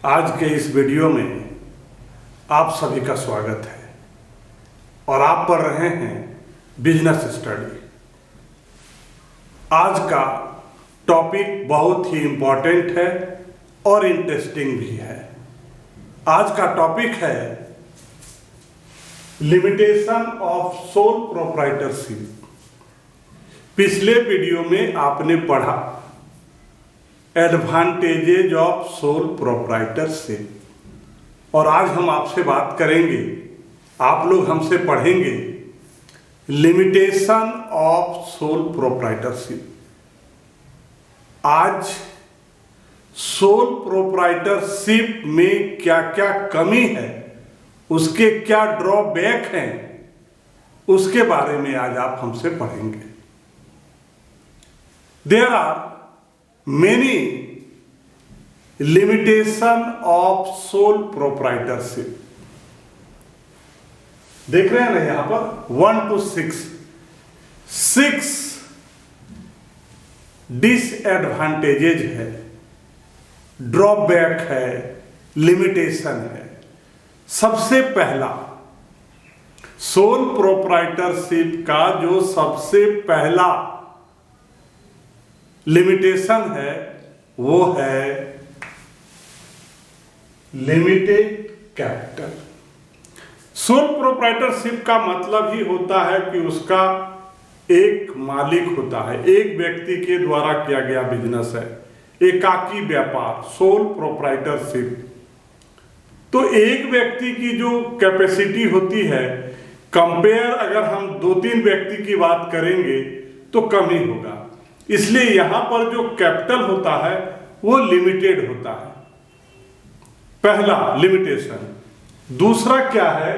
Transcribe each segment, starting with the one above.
आज के इस वीडियो में आप सभी का स्वागत है और आप पढ़ रहे हैं बिजनेस स्टडी। आज का टॉपिक बहुत ही इम्पोर्टेंट है और इंटरेस्टिंग भी है। आज का टॉपिक है लिमिटेशन ऑफ सोल प्रोप्राइटरशिप। पिछले वीडियो में आपने पढ़ा एडवांटेजेज ऑफ सोल प्रोप्राइटरशिप और आज हम आपसे बात करेंगे, आप लोग हमसे पढ़ेंगे लिमिटेशन ऑफ सोल प्रोप्राइटरशिप। आज सोल प्रोप्राइटरशिप में क्या क्या कमी है, उसके क्या ड्रॉबैक हैं, उसके बारे में आज आप हमसे पढ़ेंगे। There are many limitation of sole proprietorship। देख रहे हैं ना यहां पर 1 to 6 डिसएडवांटेजेज है, ड्रॉबैक है, लिमिटेशन है। सबसे पहला सोल प्रोप्राइटरशिप का जो सबसे पहला लिमिटेशन है वो है लिमिटेड कैपिटल। सोल प्रोप्राइटरशिप का मतलब ही होता है कि उसका एक मालिक होता है, एक व्यक्ति के द्वारा किया गया बिजनेस है, एकाकी व्यापार, सोल प्रोप्राइटरशिप। तो एक व्यक्ति की जो कैपेसिटी होती है, कंपेयर अगर हम 2-3 व्यक्ति की बात करेंगे तो कम ही होगा। इसलिए यहां पर जो कैपिटल होता है वो लिमिटेड होता है, पहला लिमिटेशन। दूसरा क्या है,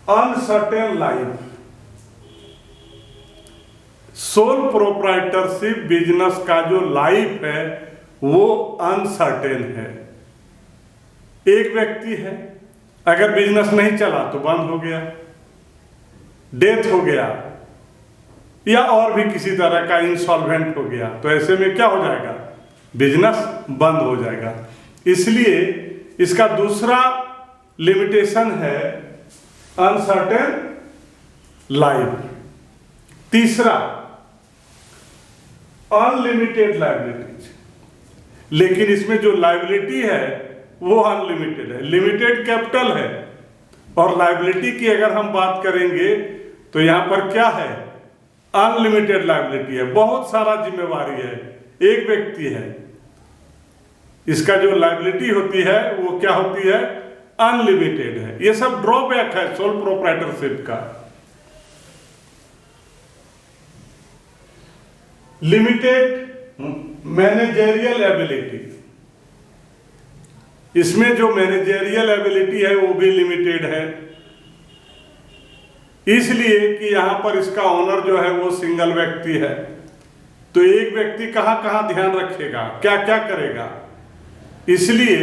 uncertain life. Sole proprietorship business का जो लाइफ है वो अनसर्टेन है। एक व्यक्ति है, अगर बिजनेस नहीं चला तो बंद हो गया, डेथ हो गया या और भी किसी तरह का इंसॉल्वेंट हो गया, तो ऐसे में क्या हो जाएगा, बिजनेस बंद हो जाएगा। इसलिए इसका दूसरा लिमिटेशन है अनसर्टेन लाइफ। तीसरा अनलिमिटेड लायबिलिटीज, लेकिन इसमें जो लायबिलिटी है वो अनलिमिटेड है, लिमिटेड कैपिटल है। और लायबिलिटी की अगर हम बात करेंगे तो यहां पर क्या है, अनलिमिटेड लायबिलिटी है, बहुत सारा जिम्मेवारी है, एक व्यक्ति है। इसका जो लायबिलिटी होती है वो क्या होती है, अनलिमिटेड है। ये सब ड्रॉबैक है सोल प्रोप्राइटरशिप का। लिमिटेड मैनेजेरियल एबिलिटी, इसमें जो मैनेजेरियल एबिलिटी है वो भी लिमिटेड है, इसलिए कि यहां पर इसका ओनर जो है वो सिंगल व्यक्ति है। तो एक व्यक्ति कहां कहां ध्यान रखेगा, क्या क्या करेगा। इसलिए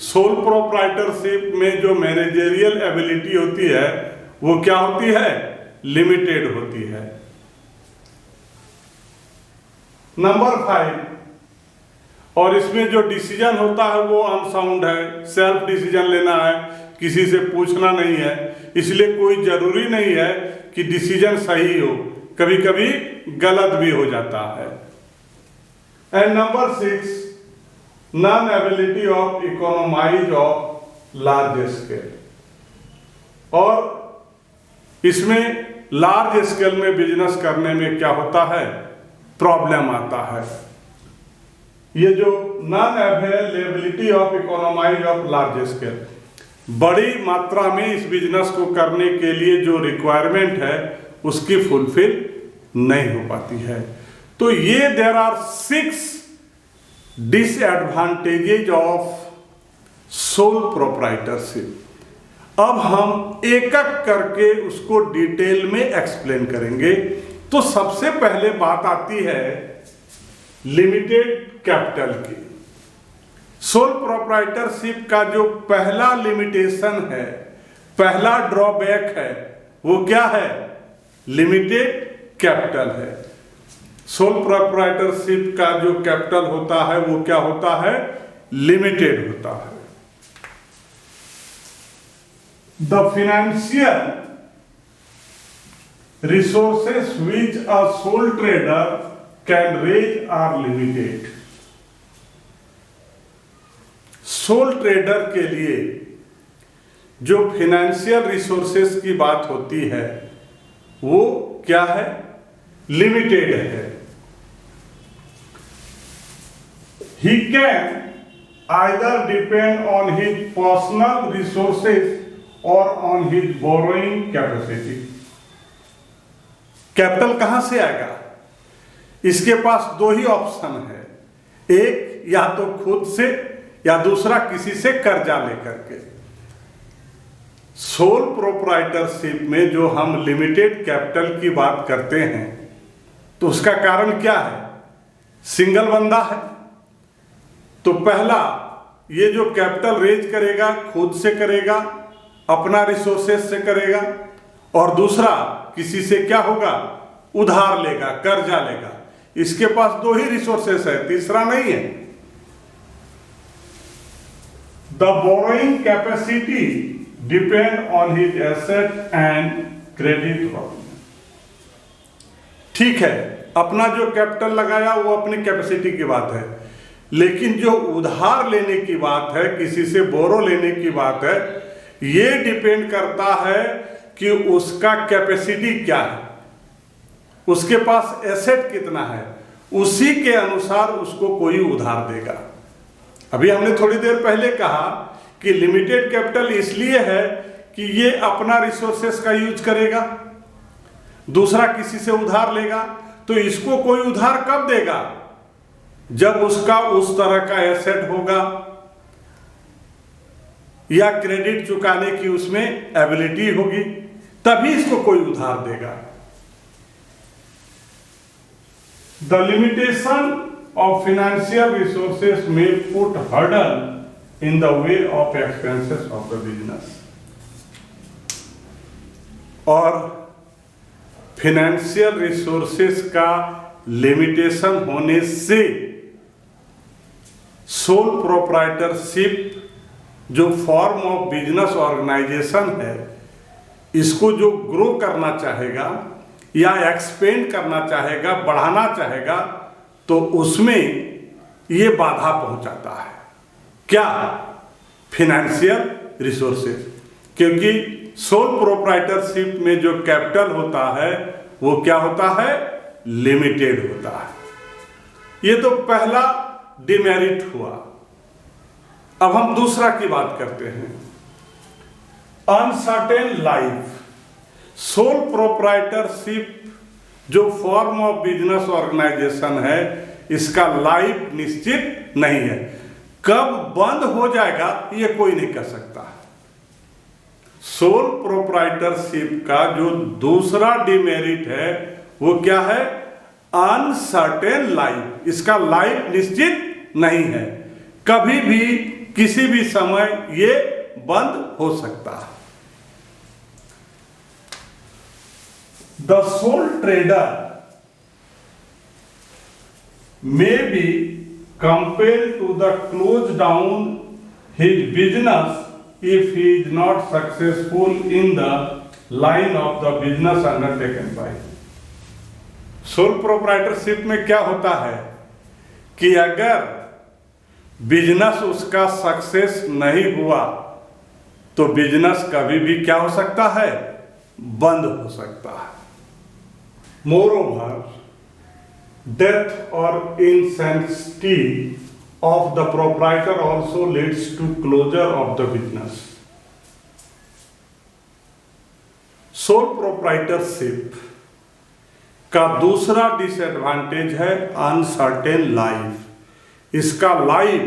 सोल प्रोप्राइटरशिप में जो मैनेजेरियल एबिलिटी होती है वो क्या होती है, लिमिटेड होती है। नंबर 5, और इसमें जो डिसीजन होता है वो अनसाउंड है, सेल्फ डिसीजन लेना है, किसी से पूछना नहीं है। इसलिए कोई जरूरी नहीं है कि डिसीजन सही हो, कभी कभी गलत भी हो जाता है। And number 6, non ability of economise of large scale. और इसमें लार्ज स्केल में बिजनेस करने में क्या होता है, प्रॉब्लम आता है। ये जो non availability of economise of large scale, बड़ी मात्रा में इस बिजनेस को करने के लिए जो रिक्वायरमेंट है उसकी फुलफिल नहीं हो पाती है। तो ये there are 6 disadvantages of sole proprietorship. अब हम एक एक करके उसको डिटेल में एक्सप्लेन करेंगे। तो सबसे पहले बात आती है लिमिटेड कैपिटल की। सोल प्रोप्राइटरशिप का जो पहला लिमिटेशन है, पहला ड्रॉबैक है, वो क्या है, लिमिटेड कैपिटल है। सोल प्रोप्राइटरशिप का जो कैपिटल होता है वो क्या होता है, लिमिटेड होता है। The financial resources which a sole trader can raise are limited. Sole trader के लिए जो फाइनेंशियल रिसोर्सेस की बात होती है वो क्या है? लिमिटेड है। He can either depend on his personal resources और on his borrowing capacity. Capital कहां से आएगा? इसके पास दो ही ऑप्शन है, एक या तो खुद से या दूसरा किसी से कर्जा लेकर के। सोल प्रोप्राइटरशिप में जो हम लिमिटेड कैपिटल की बात करते हैं तो उसका कारण क्या है? सिंगल बंदा है तो पहला ये जो कैपिटल रेज करेगा खुद से करेगा, अपना रिसोर्सेस से करेगा, और दूसरा किसी से क्या होगा? उधार लेगा, कर्जा लेगा। इसके पास दो ही रिसोर्सेस है, तीसरा नहीं है। The borrowing capacity depend on his asset and credit. ठीक है, अपना जो कैपिटल लगाया वो अपनी कैपेसिटी की बात है, लेकिन जो उधार लेने की बात है, किसी से बोरो लेने की बात है, ये डिपेंड करता है कि उसका कैपेसिटी क्या है, उसके पास एसेट कितना है, उसी के अनुसार उसको कोई उधार देगा। अभी हमने थोड़ी देर पहले कहा कि लिमिटेड कैपिटल इसलिए है कि ये अपना रिसोर्सेस का यूज करेगा, दूसरा किसी से उधार लेगा। तो इसको कोई उधार कब देगा? जब उसका उस तरह का एसेट होगा या क्रेडिट चुकाने की उसमें एबिलिटी होगी, तभी इसको कोई उधार देगा। The limitation of financial resources may put hurdle in the way of expenses of the business। और फाइनेंशियल रिसोर्सेस का लिमिटेशन होने से सोल प्रोप्राइटरशिप जो फॉर्म ऑफ बिजनेस ऑर्गेनाइजेशन है, इसको जो ग्रो करना चाहेगा या एक्सपेंड करना चाहेगा, बढ़ाना चाहेगा, तो उसमें ये बाधा पहुंचाता है। क्या? Financial resources. क्योंकि सोल प्रोप्राइटरशिप में जो कैपिटल होता है वो क्या होता है? लिमिटेड होता है। ये तो पहला डिमेरिट हुआ। अब हम दूसरा की बात करते हैं, अनसर्टेन लाइफ। सोल प्रोप्राइटरशिप जो फॉर्म ऑफ बिजनेस ऑर्गेनाइजेशन है, इसका लाइफ निश्चित नहीं है। कब बंद हो जाएगा ये कोई नहीं कह सकता। सोल प्रोप्राइटरशिप का जो दूसरा डिमेरिट है वो क्या है? Uncertain life. इसका लाइफ निश्चित नहीं है, कभी भी किसी भी समय ये बंद हो सकता है। The sole trader may be compelled to the close down his business if he is not successful in the line of the business undertaken by him। Sole proprietorship में क्या होता है कि अगर बिजनेस उसका सक्सेस नहीं हुआ तो बिजनेस कभी भी क्या हो सकता है? बंद हो सकता है। Moreover, death or insanity of the proprietor also leads to closure of the business। Soul proprietorship का दूसरा डिसएडवांटेज है अनसर्टेन लाइफ। इसका लाइफ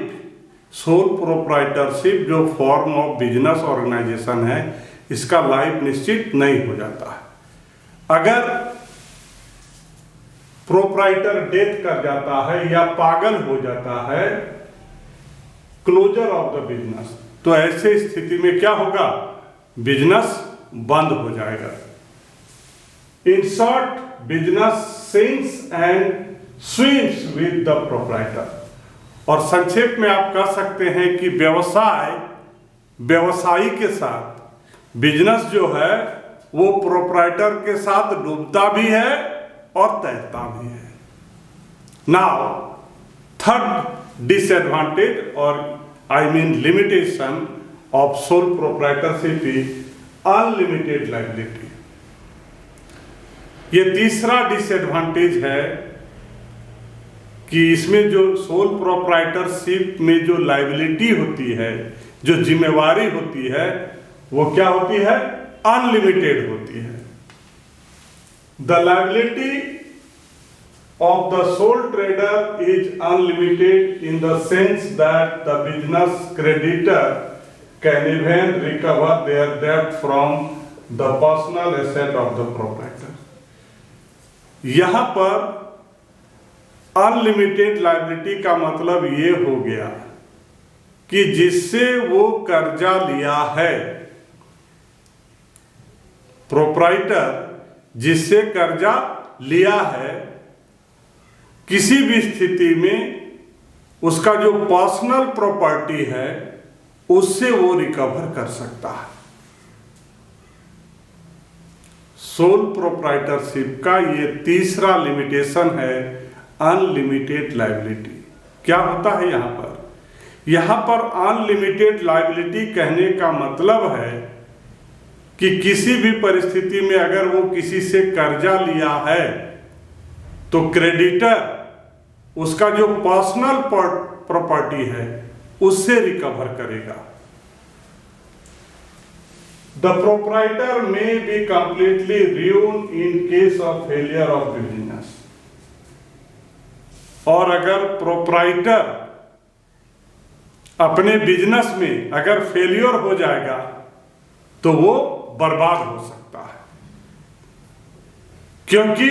सोल प्रोप्राइटरशिप जो फॉर्म ऑफ बिजनेस ऑर्गेनाइजेशन है, इसका लाइफ निश्चित नहीं हो जाता है। अगर प्रोप्राइटर डेथ कर जाता है या पागल हो जाता है, क्लोजर ऑफ द बिजनेस, तो ऐसे स्थिति में क्या होगा? बिजनेस बंद हो जाएगा। In short, business sinks and swims with the proprietor. और संक्षेप में आप कह सकते हैं कि व्यवसायी के साथ बिजनेस जो है वो प्रोप्राइटर के साथ डूबता भी है और तैरता भी है। नाउ थर्ड डिसएडवांटेज और limitation of sole proprietorship is unlimited liability. ये तीसरा डिसएडवांटेज है कि इसमें जो सोल प्रोप्राइटरशिप में जो लायबिलिटी होती है, जो जिम्मेवारी होती है, वो क्या होती है? अनलिमिटेड होती है। The liability of the sole trader is unlimited in the sense that the business creditor can even recover their debt from the personal asset of the proprietor. यहाँ पर अनलिमिटेड लायबिलिटी का मतलब ये हो गया कि जिससे वो कर्जा लिया है, प्रोप्राइटर जिससे कर्जा लिया है, किसी भी स्थिति में उसका जो पर्सनल प्रॉपर्टी है उससे वो रिकवर कर सकता है। सोल प्रोप्राइटरशिप का ये तीसरा लिमिटेशन है, अनलिमिटेड लायबिलिटी। क्या होता है यहाँ पर? यहाँ पर अनलिमिटेड लायबिलिटी कहने का मतलब है कि किसी भी परिस्थिति में अगर वो किसी से कर्जा लिया है तो क्रेडिटर उसका जो पर्सनल प्रॉपर्टी है उससे रिकवर करेगा। The proprietor may be completely ruined in case of failure of business. और अगर प्रोप्राइटर अपने बिजनेस में अगर फेलियर हो जाएगा तो वो बर्बाद हो सकता है, क्योंकि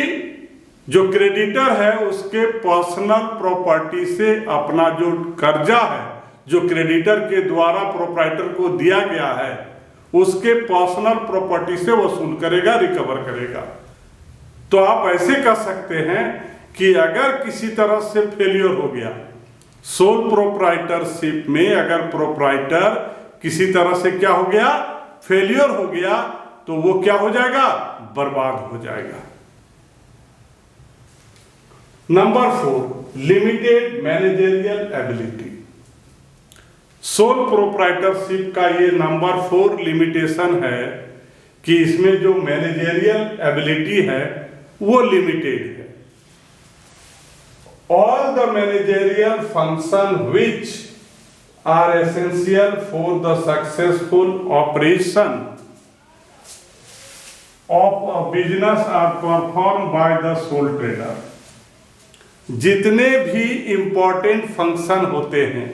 जो क्रेडिटर है उसके पर्सनल प्रॉपर्टी से अपना जो कर्जा है, जो क्रेडिटर के द्वारा प्रोप्राइटर को दिया गया है, उसके पर्सनल प्रॉपर्टी से वसूल करेगा, रिकवर करेगा। तो आप ऐसे कह सकते हैं कि अगर किसी तरह से फेलियर हो गया, सोल प्रोप्राइटरशिप में अगर प्रोप्राइटर किसी तरह से क्या हो गया? फेलियर हो गया, तो वो क्या हो जाएगा? बर्बाद हो जाएगा। Number 4, limited managerial ability. Soul proprietorship का ये नंबर 4 लिमिटेशन है कि इसमें जो मैनेजरियल एबिलिटी है वो लिमिटेड है। All the managerial function which are essential for the successful operation of a business are perform by the sole trader. जितने भी इंपॉर्टेंट फंक्शन होते हैं,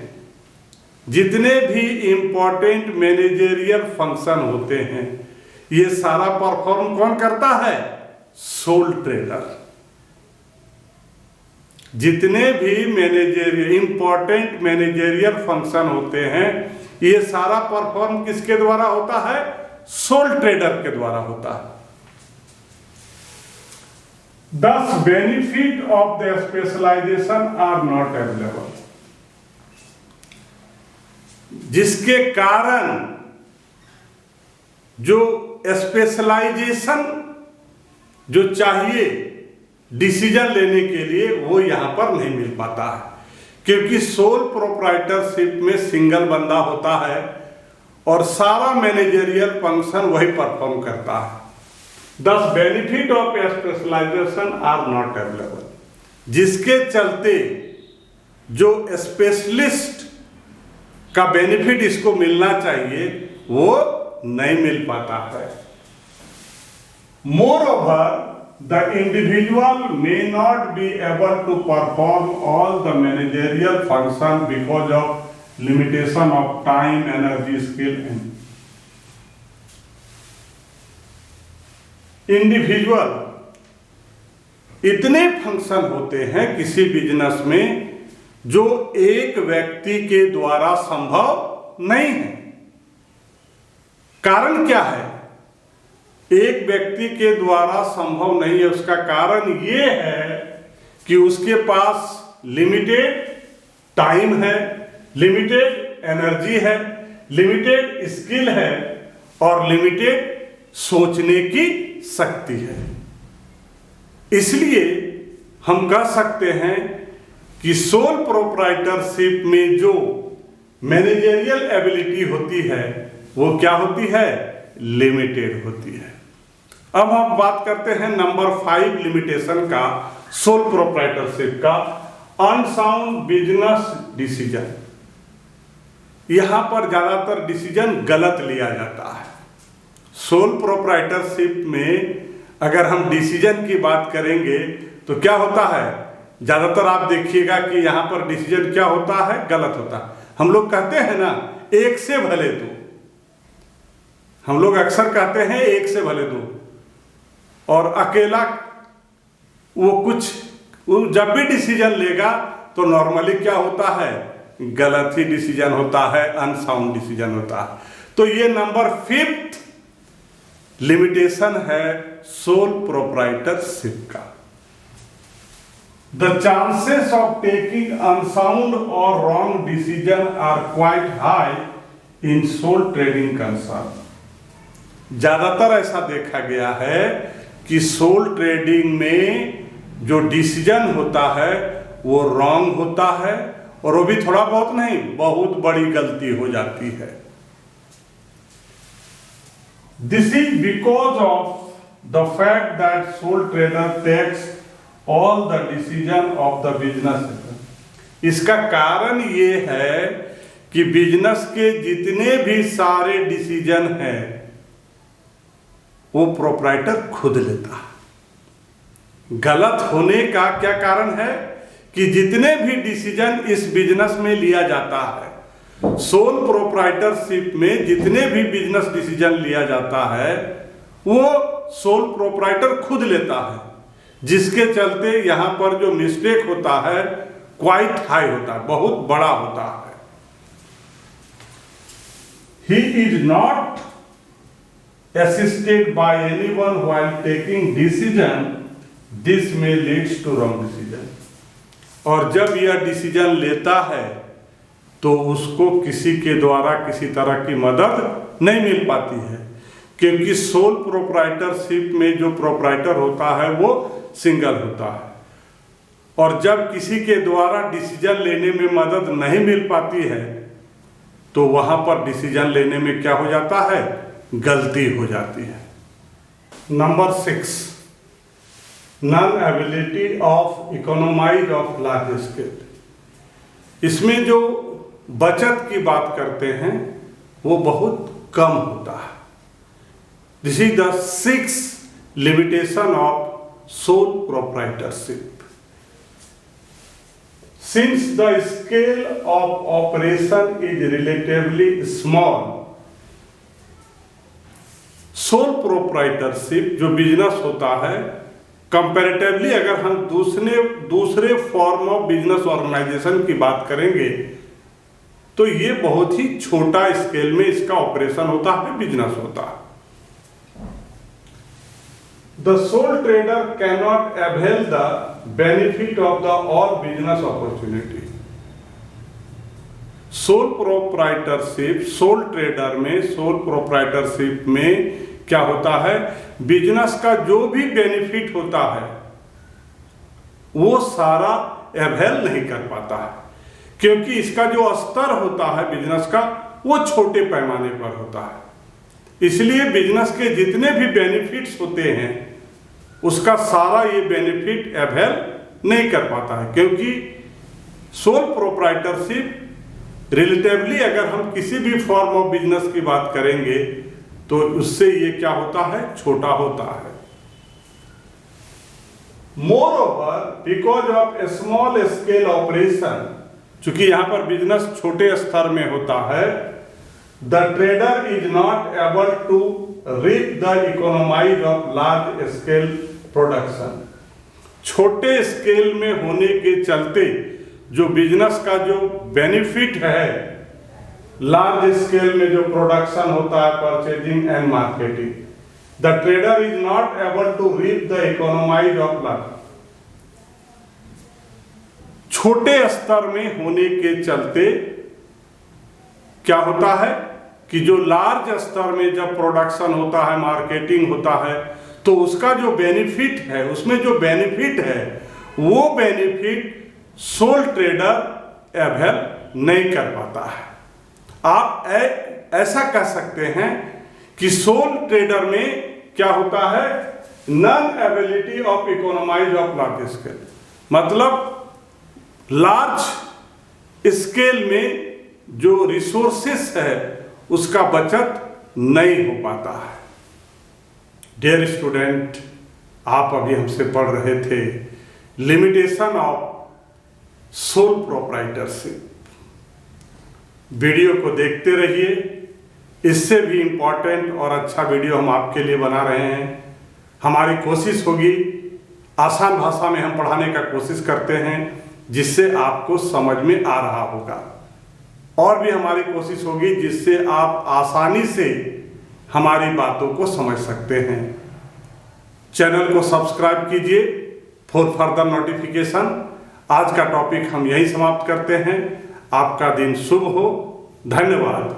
जितने भी इंपॉर्टेंट मैनेजरियल फंक्शन होते हैं, ये सारा परफॉर्म कौन करता है? Soul trader. जितने भी इंपॉर्टेंट मैनेजरियल फंक्शन होते हैं, ये सारा परफॉर्म किसके द्वारा होता है? सोल ट्रेडर के द्वारा होता है। Thus, benefit of the specialization are not available. जिसके कारण जो स्पेशलाइजेशन जो चाहिए डिसीजन लेने के लिए वो यहां पर नहीं मिल पाता है, क्योंकि सोल प्रोप्राइटरशिप में सिंगल बंदा होता है और सारा मैनेजरियल फंक्शन वही परफॉर्म करता है। Thus, benefit of specialization are not available. जिसके चलते जो स्पेशलिस्ट का बेनिफिट इसको मिलना चाहिए वो नहीं मिल पाता है। Moreover, the individual may not be able to perform all the managerial function because of limitation of time, energy, skill and individual. इतने फंक्शन होते हैं किसी बिजनेस में जो एक व्यक्ति के द्वारा संभव नहीं है। कारण क्या है? एक व्यक्ति के द्वारा संभव नहीं है, उसका कारण ये है कि उसके पास लिमिटेड टाइम है, लिमिटेड एनर्जी है, लिमिटेड स्किल है और लिमिटेड सोचने की शक्ति है। इसलिए हम कह सकते हैं कि सोल प्रोप्राइटरशिप में जो मैनेजरियल एबिलिटी होती है वो क्या होती है? लिमिटेड होती है। अब हम बात करते हैं नंबर 5 लिमिटेशन का सोल प्रोप्राइटरशिप का, अनसाउंड बिजनेस डिसीजन। यहां पर ज्यादातर डिसीजन गलत लिया जाता है। सोल प्रोप्राइटरशिप में अगर हम डिसीजन की बात करेंगे तो क्या होता है? ज्यादातर आप देखिएगा कि यहां पर डिसीजन क्या होता है? गलत होता है। हम लोग कहते हैं ना, एक से भले दो। हम लोग अक्सर कहते हैं एक से भले दो, और अकेला वो जब भी डिसीजन लेगा तो नॉर्मली क्या होता है? गलत ही डिसीजन होता है, अनसाउंड डिसीजन होता है। तो ये नंबर 5 लिमिटेशन है सोल प्रोप्राइटरशिप का। The chances of taking unsound और wrong decision are quite high in sole trading concern. ज्यादातर ऐसा देखा गया है कि सोल ट्रेडिंग में जो डिसीजन होता है वो रॉन्ग होता है, और वो भी थोड़ा बहुत नहीं, बहुत बड़ी गलती हो जाती है। This is because of the fact that sole trader takes all the decision of the business. इसका कारण ये है कि बिजनेस के जितने भी सारे डिसीजन हैं वो प्रोप्राइटर खुद लेता है। गलत होने का क्या कारण है? कि जितने भी डिसीजन इस बिजनेस में लिया जाता है, सोल प्रोप्राइटरशिप में जितने भी बिजनेस डिसीजन लिया जाता है वो सोल प्रोप्राइटर खुद लेता है, जिसके चलते यहां पर जो मिस्टेक होता है क्वाइट हाई होता है, बहुत बड़ा होता है। He is not assisted by anyone while taking decision, this may leads to wrong decision। और जब यह डिसीजन लेता है तो उसको किसी के द्वारा किसी तरह की मदद नहीं मिल पाती है, क्योंकि सोल प्रोप्राइटरशिप में जो प्रोप्राइटर होता है वो सिंगल होता है, और जब किसी के द्वारा डिसीजन लेने में मदद नहीं मिल पाती है तो वहां पर डिसीजन लेने में क्या हो जाता है? गलती हो जाती है। Number 6, non ability of economise of large scale. इसमें जो बचत की बात करते हैं वो बहुत कम होता है। This is the 6th limitation of sole proprietorship. Since the scale of operation is relatively small, sole proprietorship जो बिजनेस होता है, कंपैरेटिवली अगर हम दूसरे फॉर्म ऑफ बिजनेस ऑर्गेनाइजेशन की बात करेंगे तो ये बहुत ही छोटा स्केल में इसका ऑपरेशन होता है, बिजनेस होता है। The sole trader can not avail the benefit of the all business opportunity. Sole proprietorship, soul trader में, सोल प्रोप्राइटरशिप में क्या होता है? बिजनेस का जो भी बेनिफिट होता है वो सारा अवेल नहीं कर पाता है, क्योंकि इसका जो स्तर होता है बिजनेस का वो छोटे पैमाने पर होता है। इसलिए बिजनेस के जितने भी बेनिफिट्स होते हैं उसका सारा ये बेनिफिट अवेल नहीं कर पाता है, क्योंकि सोल प्रोप्राइटरशिप रिलेटिवली अगर हम किसी भी फॉर्म ऑफ बिजनेस की बात करेंगे तो उससे ये क्या होता है? छोटा होता है। Moreover, because of a small scale operation, चूंकि यहां पर बिजनेस छोटे स्तर में होता है, the trader is not able to reap the economies of large scale production. छोटे स्केल में होने के चलते जो बिजनेस का जो बेनिफिट है, लार्ज स्केल में जो प्रोडक्शन होता है, purchasing and marketing, the trader is not able to reap the economies of large. छोटे स्तर में होने के चलते क्या होता है कि जो लार्ज स्तर में जब प्रोडक्शन होता है, मार्केटिंग होता है, तो उसका जो बेनिफिट है, उसमें जो बेनिफिट है वो बेनिफिट सोल ट्रेडर अवेल नहीं कर पाता है। आप ऐसा कह सकते हैं कि सोल ट्रेडर में क्या होता है, non ability of economise of large scale, मतलब लार्ज स्केल में जो रिसोर्सेस है उसका बचत नहीं हो पाता है। डियर स्टूडेंट, आप अभी हमसे पढ़ रहे थे limitation of sole proprietorship. Video को देखते रहिए, इससे भी इम्पोर्टेंट और अच्छा वीडियो हम आपके लिए बना रहे हैं। हमारी कोशिश होगी, आसान भाषा में हम पढ़ाने का कोशिश करते हैं जिससे आपको समझ में आ रहा होगा, और भी हमारी कोशिश होगी जिससे आप आसानी से हमारी बातों को समझ सकते हैं। चैनल को सब्सक्राइब कीजिए फॉर फर्दर नोटिफिकेशन। आज का टॉपिक हम यही समाप्त करते हैं। आपका दिन शुभ हो। धन्यवाद।